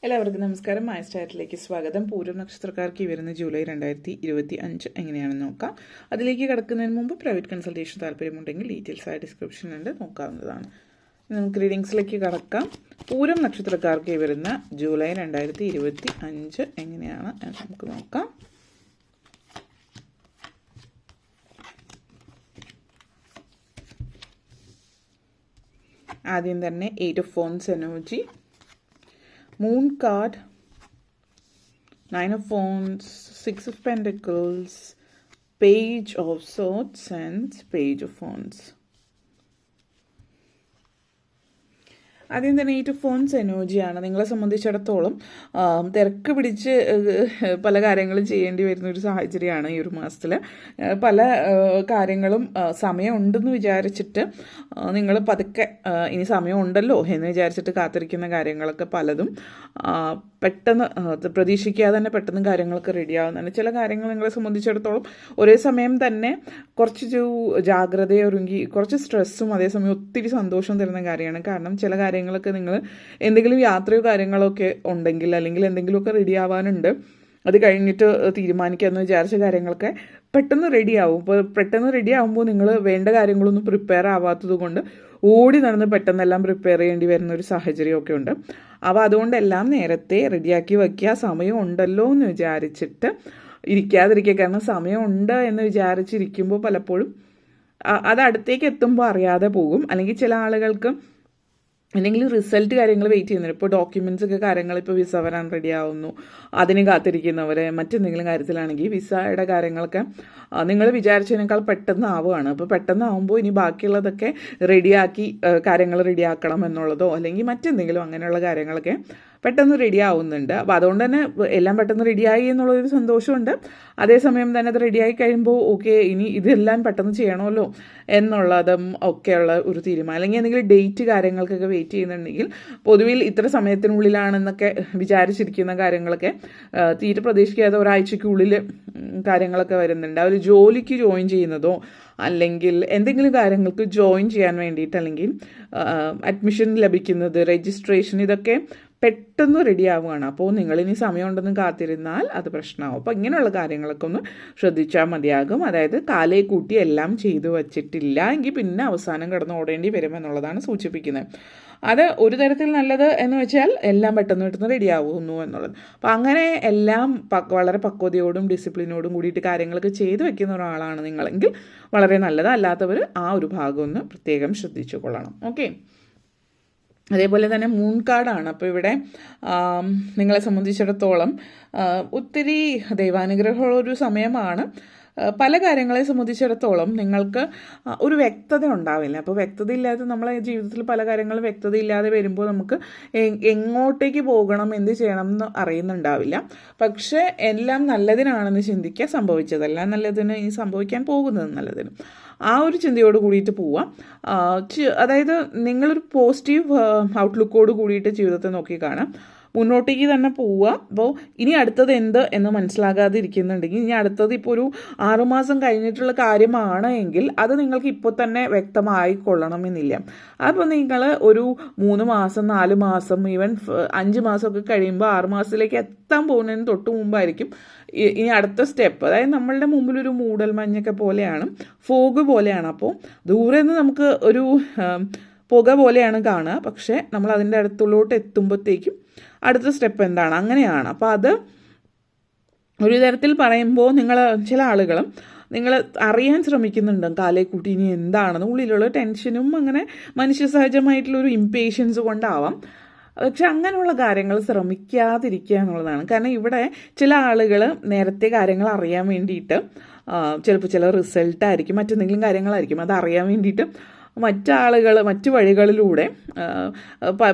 എല്ലാവർക്കും നമസ്കാരം. മായ സ്റ്റാറ്റിലേക്ക് സ്വാഗതം. പൂരം നക്ഷത്രക്കാർക്ക് വരുന്ന ജൂലൈ 2025 എങ്ങനെയാണെന്ന് നോക്കാം. അതിലേക്ക് കടക്കുന്നതിന് മുമ്പ് പ്രൈവറ്റ് കൺസൾട്ടേഷൻ താല്പര്യമുണ്ടെങ്കിൽ ഡീറ്റെയിൽസ് ആയ ഡിസ്ക്രിപ്ഷനിലുണ്ട്, നോക്കാവുന്നതാണ്. നമുക്ക് റീഡിങ്സിലേക്ക് കടക്കാം. പൂരം നക്ഷത്രക്കാർക്ക് വരുന്ന ജൂലൈ 2025 എങ്ങനെയാണ് എന്ന് നമുക്ക് നോക്കാം. ആദ്യം തന്നെ 8 of Wands energy, Moon card, 9 of Wands, 6 of Pentacles, Page of Swords and Page of Wands. ആദ്യം തന്നെ 8 of Wands എനർജിയാണ്. നിങ്ങളെ സംബന്ധിച്ചിടത്തോളം തിരക്ക് പിടിച്ച് പല കാര്യങ്ങളും ചെയ്യേണ്ടി വരുന്ന ഒരു സാഹചര്യമാണ് ഈ ഒരു മാസത്തിൽ. പല കാര്യങ്ങളും സമയമുണ്ടെന്ന് വിചാരിച്ചിട്ട് നിങ്ങൾ പതുക്കെ ഇനി സമയമുണ്ടല്ലോ എന്ന് വിചാരിച്ചിട്ട് കാത്തിരിക്കുന്ന കാര്യങ്ങളൊക്കെ പലതും പെട്ടെന്ന് പ്രതീക്ഷിക്കാതെ തന്നെ പെട്ടെന്ന് കാര്യങ്ങളൊക്കെ റെഡിയാവുന്നതാണ്. ചില കാര്യങ്ങൾ നിങ്ങളെ സംബന്ധിച്ചിടത്തോളം ഒരേ സമയം തന്നെ കുറച്ചൊരു ജാഗ്രതയൊരുങ്ങി കുറച്ച് സ്ട്രെസ്സും അതേസമയം ഒത്തിരി സന്തോഷവും തരുന്ന കാര്യമാണ്. കാരണം ചില കാര്യങ്ങളൊക്കെ നിങ്ങൾ എന്തെങ്കിലും യാത്രയോ കാര്യങ്ങളൊക്കെ ഉണ്ടെങ്കിൽ അല്ലെങ്കിൽ എന്തെങ്കിലുമൊക്കെ റെഡി ആവാനുണ്ട്, അത് കഴിഞ്ഞിട്ട് തീരുമാനിക്കാമെന്ന് വിചാരിച്ച കാര്യങ്ങളൊക്കെ പെട്ടെന്ന് റെഡിയാവും. ഇപ്പോൾ പെട്ടെന്ന് റെഡി ആകുമ്പോൾ നിങ്ങൾ വേണ്ട കാര്യങ്ങളൊന്നും പ്രിപ്പയർ ആവാത്തത് കൊണ്ട് ഓടി നടന്ന് പെട്ടെന്നെല്ലാം പ്രിപ്പയർ ചെയ്യേണ്ടി വരുന്ന ഒരു സാഹചര്യമൊക്കെ ഉണ്ട്. അപ്പോൾ അതുകൊണ്ടെല്ലാം നേരത്തെ റെഡിയാക്കി വയ്ക്കുക. സമയം ഉണ്ടല്ലോ എന്ന് വിചാരിച്ചിട്ട് ഇരിക്കാതിരിക്കുക. കാരണം സമയമുണ്ട് എന്ന് വിചാരിച്ചിരിക്കുമ്പോൾ പലപ്പോഴും അത് അടുത്തേക്ക് എത്തുമ്പോൾ അറിയാതെ പോകും. അല്ലെങ്കിൽ ചില ആളുകൾക്ക് എന്തെങ്കിലും റിസൾട്ട് കാര്യങ്ങൾ വെയിറ്റ് ചെയ്യുന്നുണ്ട്. ഇപ്പോൾ ഡോക്യുമെൻറ്റ്സ് ഒക്കെ കാര്യങ്ങൾ ഇപ്പോൾ വിസ വരാൻ റെഡി ആവുന്നു, അതിന് കാത്തിരിക്കുന്നവർ, മറ്റെന്തെങ്കിലും കാര്യത്തിലാണെങ്കിൽ വിസയുടെ കാര്യങ്ങളൊക്കെ നിങ്ങൾ വിചാരിച്ചതിനേക്കാൾ പെട്ടെന്ന് ആവുകയാണ്. അപ്പോൾ പെട്ടെന്ന് ആവുമ്പോൾ ഇനി ബാക്കിയുള്ളതൊക്കെ റെഡിയാക്കി കാര്യങ്ങൾ റെഡിയാക്കണം എന്നുള്ളതോ അല്ലെങ്കിൽ മറ്റെന്തെങ്കിലും അങ്ങനെയുള്ള കാര്യങ്ങളൊക്കെ പെട്ടെന്ന് റെഡി ആവുന്നുണ്ട്. അപ്പോൾ അതുകൊണ്ട് തന്നെ എല്ലാം പെട്ടെന്ന് റെഡിയായി എന്നുള്ളൊരു സന്തോഷമുണ്ട്. അതേസമയം തന്നെ അത് റെഡിയായി കഴിയുമ്പോൾ ഓക്കെ ഇനി ഇതെല്ലാം പെട്ടെന്ന് ചെയ്യണമല്ലോ എന്നുള്ളതും ഒക്കെയുള്ള ഒരു തീരുമാനം. അല്ലെങ്കിൽ എന്തെങ്കിലും ഡേറ്റ് കാര്യങ്ങൾക്കൊക്കെ വെയിറ്റ് ചെയ്യുന്നുണ്ടെങ്കിൽ പൊതുവിൽ ഇത്ര സമയത്തിനുള്ളിലാണെന്നൊക്കെ വിചാരിച്ചിരിക്കുന്ന കാര്യങ്ങളൊക്കെ തീരെ പ്രതീക്ഷിക്കാതെ ഒരാഴ്ചയ്ക്കുള്ളിൽ കാര്യങ്ങളൊക്കെ വരുന്നുണ്ട്. അവർ ജോലിക്ക് ജോയിൻ ചെയ്യുന്നതോ അല്ലെങ്കിൽ എന്തെങ്കിലും കാര്യങ്ങൾക്ക് ജോയിൻ ചെയ്യാൻ വേണ്ടിയിട്ട് അല്ലെങ്കിൽ അഡ്മിഷൻ ലഭിക്കുന്നത്, രജിസ്ട്രേഷൻ, ഇതൊക്കെ പെട്ടെന്ന് റെഡി ആവുകയാണ്. അപ്പോൾ നിങ്ങളിനി സമയമുണ്ടെന്ന് കാത്തിരുന്നാൽ അത് പ്രശ്നമാവും. അപ്പോൾ ഇങ്ങനെയുള്ള കാര്യങ്ങളൊക്കെ ഒന്ന് ശ്രദ്ധിച്ചാൽ മതിയാകും. അതായത് കാലേ കൂട്ടി എല്ലാം ചെയ്തു വച്ചിട്ടില്ല എങ്കിൽ പിന്നെ അവസാനം കിടന്ന് ഓടേണ്ടി വരുമെന്നുള്ളതാണ് സൂചിപ്പിക്കുന്നത്. അത് ഒരു തരത്തിൽ നല്ലത് എന്ന് വെച്ചാൽ എല്ലാം പെട്ടെന്ന് റെഡി ആവുന്നു എന്നുള്ളത്. അപ്പോൾ അങ്ങനെ എല്ലാം വളരെ പക്വതയോടും ഡിസിപ്ലിനോടും കൂടിയിട്ട് കാര്യങ്ങളൊക്കെ ചെയ്തു വെക്കുന്ന ഒരാളാണ് നിങ്ങളെങ്കിൽ വളരെ നല്ലത്. അല്ലാത്തവർ ആ ഒരു ഭാഗം ഒന്ന് പ്രത്യേകം ശ്രദ്ധിച്ചു കൊള്ളണം. ഓക്കെ, അതേപോലെ തന്നെ മൂൺ കാർഡാണ്. അപ്പോൾ ഇവിടെ നിങ്ങളെ സംബന്ധിച്ചിടത്തോളം ഒത്തിരി ദൈവാനുഗ്രഹമുള്ളൊരു സമയമാണ്. പല കാര്യങ്ങളെ സംബന്ധിച്ചിടത്തോളം നിങ്ങൾക്ക് ഒരു വ്യക്തത ഉണ്ടാവില്ല. അപ്പോൾ വ്യക്തത ഇല്ലാതെ നമ്മളെ ജീവിതത്തിൽ പല കാര്യങ്ങളും വ്യക്തത ഇല്ലാതെ വരുമ്പോൾ നമുക്ക് എങ്ങോട്ടേക്ക് പോകണം, എന്ത് ചെയ്യണം എന്ന് അറിയുന്നുണ്ടാവില്ല. പക്ഷേ എല്ലാം നല്ലതിനാണെന്ന് ചിന്തിക്കുക. സംഭവിച്ചതെല്ലാം നല്ലതിന്, ഇനി സംഭവിക്കാൻ പോകുന്നത് നല്ലതിന്, ആ ഒരു ചിന്തയോട് കൂടിയിട്ട് പോവാം. അതായത് നിങ്ങളൊരു പോസിറ്റീവ് ഔട്ട്ലുക്കോട് കൂടിയിട്ട് ജീവിതത്തെ നോക്കി കാണാം. മുന്നോട്ടേക്ക് തന്നെ പോവുക. അപ്പോൾ ഇനി അടുത്തത് എന്ത് എന്ന് മനസ്സിലാകാതെ ഇരിക്കുന്നുണ്ടെങ്കിൽ ഇനി അടുത്തത് ഇപ്പോൾ ഒരു 6 മാസം കഴിഞ്ഞിട്ടുള്ള കാര്യമാണ് എങ്കിൽ അത് നിങ്ങൾക്ക് ഇപ്പോൾ തന്നെ വ്യക്തമായിക്കൊള്ളണമെന്നില്ല. അപ്പോൾ നിങ്ങൾ ഒരു 3 മാസം 4 മാസം ഈവൻ 5 മാസമൊക്കെ കഴിയുമ്പോൾ 6 മാസത്തിലേക്ക് എത്താൻ പോകുന്നതിന് തൊട്ട് മുമ്പായിരിക്കും ഇനി അടുത്ത സ്റ്റെപ്പ്. അതായത് നമ്മളുടെ മുമ്പിലൊരു മൂടൽ മഞ്ഞൊക്കെ പോലെയാണ്, ഫോഗ് പോലെയാണ്. അപ്പോൾ ദൂരെ നിന്ന് നമുക്ക് ഒരു പുക പോലെയാണ് കാണുക. പക്ഷേ നമ്മൾ അതിൻ്റെ അടുത്തുള്ളോട്ട് എത്തുമ്പോഴത്തേക്കും അടുത്ത സ്റ്റെപ്പ് എന്താണ്, അങ്ങനെയാണ്. അപ്പോൾ അത് ഒരു തരത്തിൽ പറയുമ്പോൾ ചില ആളുകളും നിങ്ങൾ അറിയാൻ ശ്രമിക്കുന്നുണ്ട് കാലേ കൂട്ടി ഇനി എന്താണെന്ന്. ഉള്ളിലുള്ള ടെൻഷനും അങ്ങനെ മനുഷ്യ സഹജമായിട്ടുള്ളൊരു ഇംപേഷ്യൻസ് കൊണ്ടാവാം. പക്ഷെ അങ്ങനെയുള്ള കാര്യങ്ങൾ ശ്രമിക്കാതിരിക്കുക എന്നുള്ളതാണ്. കാരണം ഇവിടെ ചില ആളുകൾ നേരത്തെ കാര്യങ്ങൾ അറിയാൻ വേണ്ടിയിട്ട് ചിലപ്പോൾ ചില റിസൾട്ടായിരിക്കും, മറ്റെന്തെങ്കിലും കാര്യങ്ങളായിരിക്കും, അത് അറിയാൻ വേണ്ടിയിട്ട് മറ്റു വഴികളിലൂടെ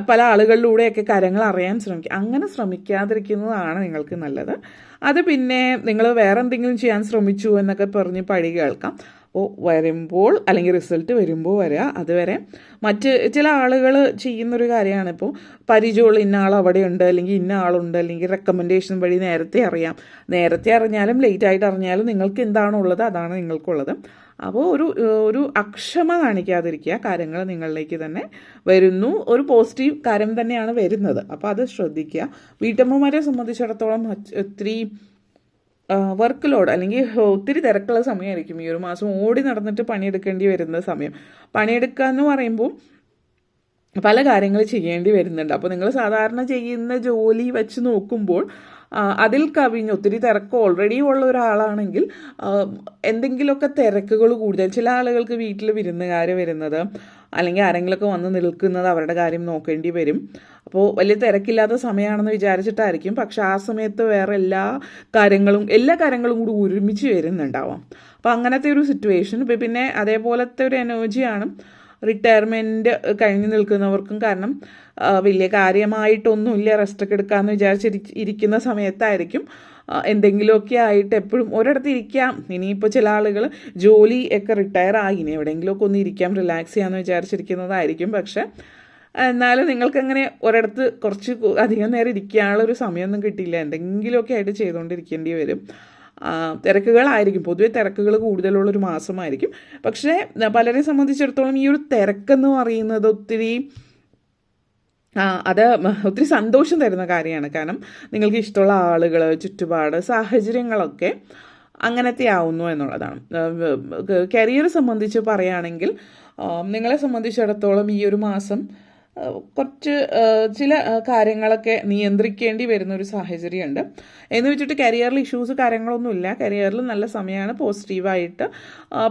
പല ആളുകളിലൂടെയൊക്കെ കാര്യങ്ങൾ അറിയാൻ ശ്രമിക്കുക. അങ്ങനെ ശ്രമിക്കാതിരിക്കുന്നതാണ് നിങ്ങൾക്ക് നല്ലത്. അത് പിന്നെ നിങ്ങൾ വേറെ എന്തെങ്കിലും ചെയ്യാൻ ശ്രമിച്ചു എന്നൊക്കെ പറഞ്ഞ് പഴി കേൾക്കാം. അപ്പോൾ വരുമ്പോൾ അല്ലെങ്കിൽ റിസൾട്ട് വരുമ്പോൾ വരിക. അതുവരെ മറ്റ് ചില ആളുകൾ ചെയ്യുന്നൊരു കാര്യമാണ്, ഇപ്പോൾ പരിചയമുള്ള ഇന്ന ആൾ അവിടെയുണ്ട് അല്ലെങ്കിൽ ഇന്ന ആളുണ്ട് അല്ലെങ്കിൽ റെക്കമെൻഡേഷൻ വഴി നേരത്തെ അറിയാം. നേരത്തെ അറിഞ്ഞാലും ലേറ്റായിട്ട് അറിഞ്ഞാലും നിങ്ങൾക്ക് എന്താണുള്ളത് അതാണ് നിങ്ങൾക്കുള്ളത്. അപ്പോൾ ഒരു അക്ഷമ കാണിക്കാതിരിക്കുക, കാര്യങ്ങൾ നിങ്ങളിലേക്ക് തന്നെ വരുന്നു, ഒരു പോസിറ്റീവ് കാര്യം തന്നെയാണ് വരുന്നത്. അപ്പോൾ അത് ശ്രദ്ധിക്കുക. വീട്ടമ്മമാരെ സംബന്ധിച്ചിടത്തോളം ഒത്തിരി വർക്ക് ലോഡ് അല്ലെങ്കിൽ ഒത്തിരി തിരക്കുള്ള സമയമായിരിക്കും ഈ ഒരു മാസം. ഓടി നടന്നിട്ട് പണിയെടുക്കേണ്ടി വരുന്ന സമയം. പണിയെടുക്കുക എന്ന് പറയുമ്പോൾ പല കാര്യങ്ങൾ ചെയ്യേണ്ടി വരുന്നുണ്ട്. അപ്പോൾ നിങ്ങൾ സാധാരണ ചെയ്യുന്ന ജോലി വെച്ച് നോക്കുമ്പോൾ അതിൽ കവിഞ്ഞ് ഒത്തിരി തിരക്ക് ഓൾറെഡി ഉള്ള ഒരാളാണെങ്കിൽ എന്തെങ്കിലുമൊക്കെ തിരക്കുകൾ കൂടുതൽ. ചില ആളുകൾക്ക് വീട്ടിൽ വിരുന്നുകാർ വരുന്നത് അല്ലെങ്കിൽ ആരെങ്കിലുമൊക്കെ വന്ന് നിൽക്കുന്നത് അവരുടെ കാര്യം നോക്കേണ്ടി വരും. അപ്പോൾ വലിയ തിരക്കില്ലാത്ത സമയമാണെന്ന് വിചാരിച്ചിട്ടായിരിക്കും, പക്ഷെ ആ സമയത്ത് വേറെ എല്ലാ കാര്യങ്ങളും കൂടി ഒരുമിച്ച് വരുന്നുണ്ടാവാം. അപ്പോൾ അങ്ങനത്തെ ഒരു സിറ്റുവേഷൻ. പിന്നെ അതേപോലത്തെ ഒരു എനർജിയാണ് റിട്ടയർമെൻറ്റ് കഴിഞ്ഞ് നിൽക്കുന്നവർക്കും. കാരണം വലിയ കാര്യമായിട്ടൊന്നുമില്ല, റെസ്റ്റൊക്കെ എടുക്കാമെന്ന് വിചാരിച്ചിരിക്കുന്ന സമയത്തായിരിക്കും എന്തെങ്കിലുമൊക്കെ ആയിട്ട് എപ്പോഴും ഒരിടത്ത് ഇരിക്കാം. ഇനിയിപ്പോൾ ചില ആളുകൾ ജോലി ഒക്കെ റിട്ടയർ ആയി ഇനി എവിടെയെങ്കിലുമൊക്കെ ഒന്ന് ഇരിക്കാം, റിലാക്സ് ചെയ്യാമെന്ന് വിചാരിച്ചിരിക്കുന്നതായിരിക്കും. പക്ഷെ എന്നാലും നിങ്ങൾക്കങ്ങനെ ഒരിടത്ത് കുറച്ച് അധികം നേരം ഇരിക്കാനുള്ള ഒരു സമയമൊന്നും കിട്ടിയില്ല, എന്തെങ്കിലുമൊക്കെ ആയിട്ട് ചെയ്തുകൊണ്ടിരിക്കേണ്ടി വരും. തിരക്കുകളായിരിക്കും, പൊതുവെ തിരക്കുകൾ കൂടുതലുള്ളൊരു മാസമായിരിക്കും. പക്ഷേ പലരെ സംബന്ധിച്ചിടത്തോളം ഈ ഒരു തിരക്കെന്ന് പറയുന്നത് അത് ഒത്തിരി സന്തോഷം തരുന്ന കാര്യമാണ്. കാരണം നിങ്ങൾക്ക് ഇഷ്ടമുള്ള ആളുകൾ, ചുറ്റുപാട്, സാഹചര്യങ്ങളൊക്കെ അങ്ങനത്തെ ആവുന്നു എന്നുള്ളതാണ്. കരിയർ സംബന്ധിച്ച് പറയുകയാണെങ്കിൽ നിങ്ങളെ സംബന്ധിച്ചിടത്തോളം ഈ ഒരു മാസം കുറച്ച് ചില കാര്യങ്ങളൊക്കെ നിയന്ത്രിക്കേണ്ടി വരുന്ന ഒരു സാഹചര്യമുണ്ട്. എന്ന് വെച്ചിട്ട് കരിയറിൽ ഇഷ്യൂസ് കാര്യങ്ങളൊന്നുമില്ല. കരിയറിൽ നല്ല സമയമാണ്. പോസിറ്റീവായിട്ട്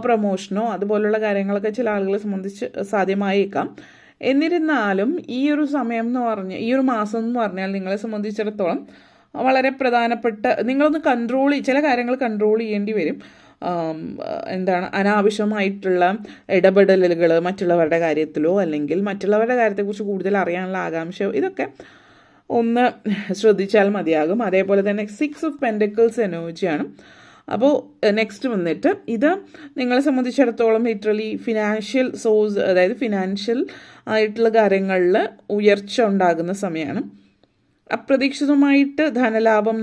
പ്രൊമോഷനോ അതുപോലുള്ള കാര്യങ്ങളൊക്കെ ചില ആളുകളെ സംബന്ധിച്ച് സാധ്യമായേക്കാം. എന്നിരുന്നാലും ഈ ഒരു സമയം എന്ന് ഈ ഒരു മാസം എന്ന് പറഞ്ഞാൽ നിങ്ങളെ സംബന്ധിച്ചിടത്തോളം വളരെ പ്രധാനപ്പെട്ട, നിങ്ങളൊന്ന് ചില കാര്യങ്ങൾ കൺട്രോൾ ചെയ്യേണ്ടി വരും. അനാവശ്യമായിട്ടുള്ള ഇടപെടലുകൾ മറ്റുള്ളവരുടെ കാര്യത്തിലോ അല്ലെങ്കിൽ മറ്റുള്ളവരുടെ കാര്യത്തെക്കുറിച്ച് കൂടുതൽ അറിയാനുള്ള ആകാംക്ഷ, ഇതൊക്കെ ഒന്ന് ശ്രദ്ധിച്ചാൽ മതിയാകും. അതേപോലെ തന്നെ 6 ഓഫ് പെൻറ്റക്കിൾസ് എനർജിയാണ്. അപ്പോൾ നെക്സ്റ്റ് വന്നിട്ട് ഇത് നിങ്ങളെ സംബന്ധിച്ചിടത്തോളം ലിറ്ററലി ഫിനാൻഷ്യൽ സോഴ്സ്, അതായത് ഫിനാൻഷ്യൽ ആയിട്ടുള്ള കാര്യങ്ങളിൽ ഉയർച്ച ഉണ്ടാകുന്ന സമയമാണ്. അപ്രതീക്ഷിതമായിട്ട് ധനലാഭം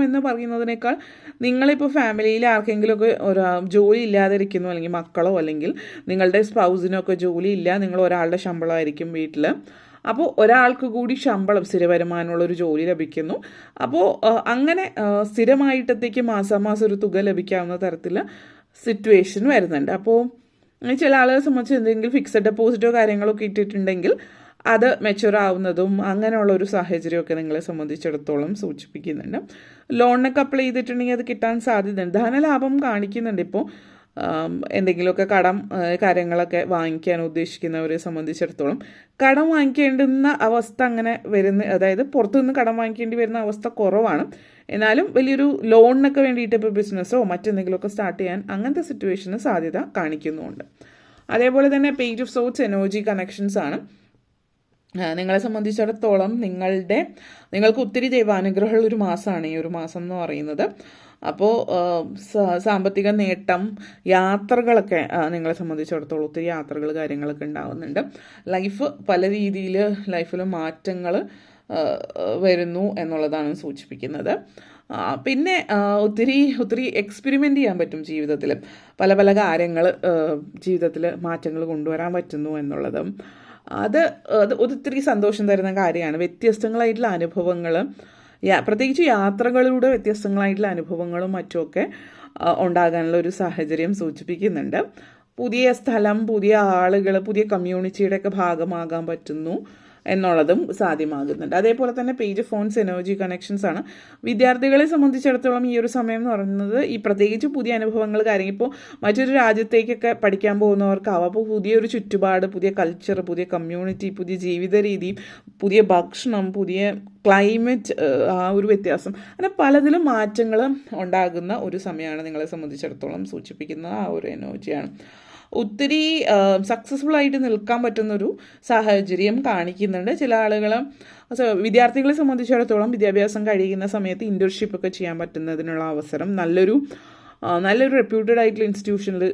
എന്ന് പറയുന്നതിനേക്കാൾ നിങ്ങളിപ്പോൾ ഫാമിലിയിൽ ആർക്കെങ്കിലുമൊക്കെ ഒരു ജോലി ഇല്ലാതിരിക്കുന്നു, അല്ലെങ്കിൽ മക്കളോ അല്ലെങ്കിൽ നിങ്ങളുടെ സ്പൗസിനൊക്കെ ജോലി ഇല്ല, നിങ്ങൾ ഒരാളുടെ ശമ്പളമായിരിക്കും വീട്ടിൽ. അപ്പോൾ ഒരാൾക്ക് കൂടി ശമ്പളം, സ്ഥിരവരുമാനമുള്ളൊരു ജോലി ലഭിക്കുന്നു. അപ്പോൾ അങ്ങനെ സ്ഥിരമായിട്ടത്തേക്ക് മാസം ഒരു തുക ലഭിക്കാവുന്ന തരത്തിൽ സിറ്റുവേഷൻ വരുന്നുണ്ട്. അപ്പോൾ ചില ആളുകളെ സംബന്ധിച്ച് എന്തെങ്കിലും ഫിക്സഡ് ഡെപ്പോസിറ്റോ കാര്യങ്ങളൊക്കെ ഇട്ടിട്ടുണ്ടെങ്കിൽ അത് മെച്യൂർ ആവുന്നതും അങ്ങനെയുള്ള ഒരു സാഹചര്യമൊക്കെ നിങ്ങളെ സംബന്ധിച്ചിടത്തോളം സൂചിപ്പിക്കുന്നുണ്ട്. ലോണിനൊക്കെ അപ്ലൈ ചെയ്തിട്ടുണ്ടെങ്കിൽ അത് കിട്ടാൻ സാധ്യതയുണ്ട്. ധനലാഭം കാണിക്കുന്നുണ്ട്. ഇപ്പോൾ എന്തെങ്കിലുമൊക്കെ കാര്യങ്ങളൊക്കെ വാങ്ങിക്കാൻ ഉദ്ദേശിക്കുന്നവരെ സംബന്ധിച്ചിടത്തോളം കടം വാങ്ങിക്കേണ്ടുന്ന അവസ്ഥ അങ്ങനെ അതായത് പുറത്തുനിന്ന് കടം വാങ്ങിക്കേണ്ടി വരുന്ന അവസ്ഥ കുറവാണ്. എന്നാലും വലിയൊരു ലോണിനൊക്കെ വേണ്ടിയിട്ട് ഇപ്പോൾ ബിസിനസ്സോ മറ്റെന്തെങ്കിലുമൊക്കെ സ്റ്റാർട്ട് ചെയ്യാൻ അങ്ങനത്തെ സിറ്റുവേഷന് സാധ്യത കാണിക്കുന്നുമുണ്ട്. അതേപോലെ തന്നെ page of sorts energy connections ആണ്. നിങ്ങളെ സംബന്ധിച്ചിടത്തോളം നിങ്ങൾക്ക് ഒത്തിരി ദൈവാനുഗ്രഹമുള്ള ഒരു മാസമാണ് ഈ ഒരു മാസം എന്ന് പറയുന്നത്. അപ്പോൾ സാമ്പത്തിക നേട്ടം, യാത്രകളൊക്കെ നിങ്ങളെ സംബന്ധിച്ചിടത്തോളം ഒത്തിരി യാത്രകൾ കാര്യങ്ങളൊക്കെ ഉണ്ടാകുന്നുണ്ട്. പല രീതിയിൽ ലൈഫിൽ മാറ്റങ്ങൾ വരുന്നു എന്നുള്ളതാണ് സൂചിപ്പിക്കുന്നത്. പിന്നെ ഒത്തിരി എക്സ്പെരിമെൻ്റ് ചെയ്യാൻ പറ്റും ജീവിതത്തിൽ. പല കാര്യങ്ങൾ ജീവിതത്തിൽ മാറ്റങ്ങൾ കൊണ്ടുവരാൻ പറ്റുന്നു എന്നുള്ളതും അത് ഒത്തിരി സന്തോഷം തരുന്ന കാര്യമാണ്. വ്യത്യസ്തങ്ങളായിട്ടുള്ള അനുഭവങ്ങൾ, പ്രത്യേകിച്ച് യാത്രകളിലൂടെ വ്യത്യസ്തങ്ങളായിട്ടുള്ള അനുഭവങ്ങളും മറ്റുമൊക്കെ ഉണ്ടാകാനുള്ള ഒരു സാഹചര്യം സൂചിപ്പിക്കുന്നുണ്ട്. പുതിയ സ്ഥലം, പുതിയ ആളുകൾ, പുതിയ കമ്മ്യൂണിറ്റിയുടെയൊക്കെ ഭാഗമാകാൻ പറ്റുന്നു എന്നുള്ളതും സാധ്യമാകുന്നുണ്ട്. അതേപോലെ തന്നെ page of phones energy connections ആണ്. വിദ്യാർത്ഥികളെ സംബന്ധിച്ചിടത്തോളം ഈ ഒരു സമയം എന്ന് പറയുന്നത് ഈ പ്രത്യേകിച്ച് പുതിയ അനുഭവങ്ങൾ കാര്യം, ഇപ്പോൾ മറ്റൊരു രാജ്യത്തേക്കൊക്കെ പഠിക്കാൻ പോകുന്നവർക്കാവും. അപ്പോൾ പുതിയൊരു ചുറ്റുപാട്, പുതിയ കൾച്ചർ, പുതിയ കമ്മ്യൂണിറ്റി, പുതിയ ജീവിത രീതി, പുതിയ ഭക്ഷണം, പുതിയ ക്ലൈമറ്റ്, ആ ഒരു വ്യത്യാസം, അങ്ങനെ പലതിലും മാറ്റങ്ങൾ ഉണ്ടാകുന്ന ഒരു സമയമാണ് നിങ്ങളെ സംബന്ധിച്ചിടത്തോളം സൂചിപ്പിക്കുന്ന ആ ഒരു എനർജിയാണ്. ഒത്തിരി സക്സസ്ഫുൾ ആയിട്ട് നിൽക്കാൻ പറ്റുന്നൊരു സാഹചര്യം കാണിക്കുന്നുണ്ട്. ചില ആളുകൾ, വിദ്യാർത്ഥികളെ സംബന്ധിച്ചിടത്തോളം വിദ്യാഭ്യാസം കഴിയുന്ന സമയത്ത് ഇൻറ്റേൺഷിപ്പ് ഒക്കെ ചെയ്യാൻ പറ്റുന്നതിനുള്ള അവസരം, നല്ലൊരു റെപ്യൂട്ടഡ് ആയിട്ടുള്ള ഇൻസ്റ്റിറ്റ്യൂഷനിൽ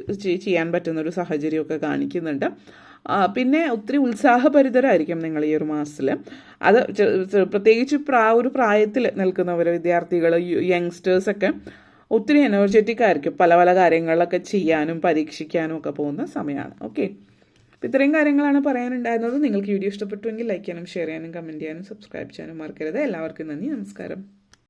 ചെയ്യാൻ പറ്റുന്നൊരു സാഹചര്യമൊക്കെ കാണിക്കുന്നുണ്ട്. പിന്നെ ഒത്തിരി ഉത്സാഹഭരിതരായിരിക്കും നിങ്ങൾ ഈ ഒരു മാസത്തിൽ. അത് പ്രത്യേകിച്ച് ഒരു പ്രായത്തിൽ നിൽക്കുന്നവർ, വിദ്യാർത്ഥികൾ, യങ്സ്റ്റേഴ്സൊക്കെ ഒത്തിരി എനർജറ്റിക് ആയിരിക്കും. പല പല കാര്യങ്ങളൊക്കെ ചെയ്യാനും പരീക്ഷിക്കാനും ഒക്കെ പോകുന്ന സമയമാണ്. ഓക്കെ, അപ്പോൾ ഇത്രയും കാര്യങ്ങളാണ് പറയാനുണ്ടായിരുന്നത്. നിങ്ങൾക്ക് വീഡിയോ ഇഷ്ടപ്പെട്ടുവെങ്കിൽ ലൈക്ക് ചെയ്യാനും ഷെയർ ചെയ്യാനും കമൻറ്റ് ചെയ്യാനും സബ്സ്ക്രൈബ് ചെയ്യാനും മറക്കരുത്. എല്ലാവർക്കും നന്ദി, നമസ്കാരം.